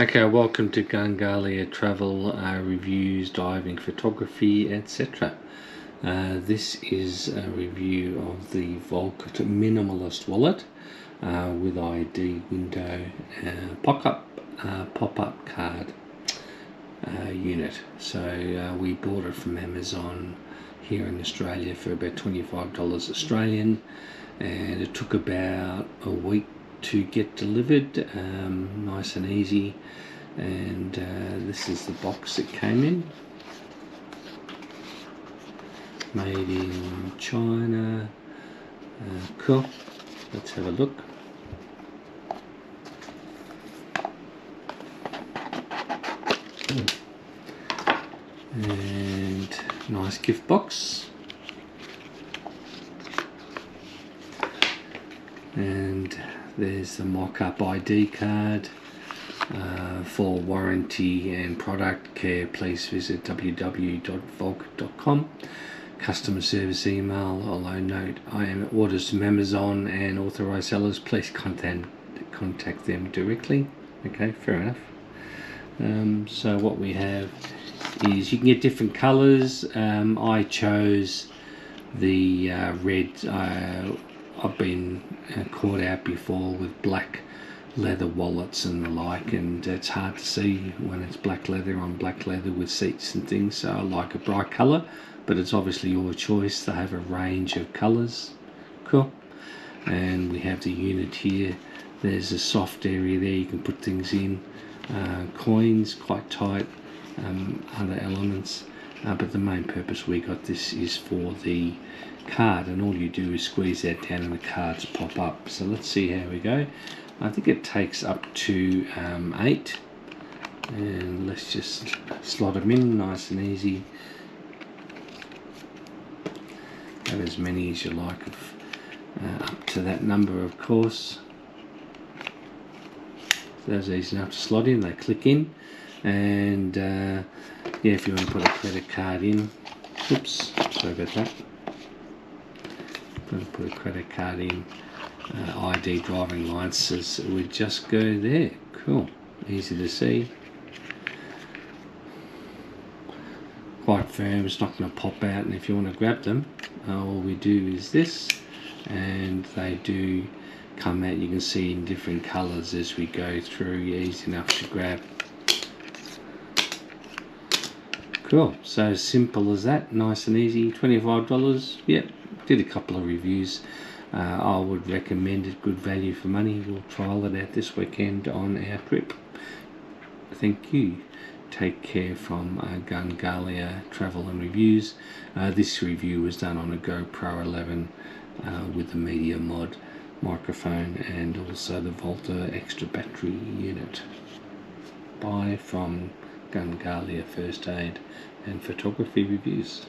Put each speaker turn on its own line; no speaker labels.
Okay, welcome to Unveiling travel reviews, diving, photography, etc. This is a review of the Vulkit Minimalist wallet with ID window pop-up card unit. So we bought it from Amazon here in Australia for about $25 Australian, and it took about a week to get delivered, nice and easy. And this is the box it came in, made in China. Cool, let's have a look. And nice gift box, and there's the mock-up ID card. For warranty and product care, please visit www.vulkit.com. Customer service email, although note I am orders from Amazon and authorized sellers, please contact them directly. Okay, fair enough. So what we have is you can get different colors. I chose the red. I've been caught out before with black leather wallets and the like, and it's hard to see when it's black leather on black leather with seats and things, so I like a bright color, but it's obviously your choice. They have a range of colors. Cool. And we have the unit here. There's a soft area there you can put things in, coins, quite tight, other elements, but the main purpose we got this is for the card, and all you do is squeeze that down and the cards pop up. So let's see how we go. I think it takes up to 8, and let's just slot them in nice and easy. Have as many as you like, up to that number, of course. So that's easy enough to slot in. They click in, and yeah, if you want to put a credit card in, oops, sorry about that. Put a credit card in. ID, driving licenses would just go there. Cool, easy to see, quite firm, it's not going to pop out. And if you want to grab them, all we do is this, and they do come out. You can see in different colors as we go through, easy enough to grab. Cool, so simple as that, nice and easy. $25. Yep, did a couple of reviews. I would recommend it, good value for money. We'll trial it out this weekend on our trip. Thank you. Take care from Gungalia Travel and Reviews. This review was done on a GoPro 11 with the media mod microphone and also the Volta extra battery unit. Bye from Gungalia First Aid and Photography Reviews.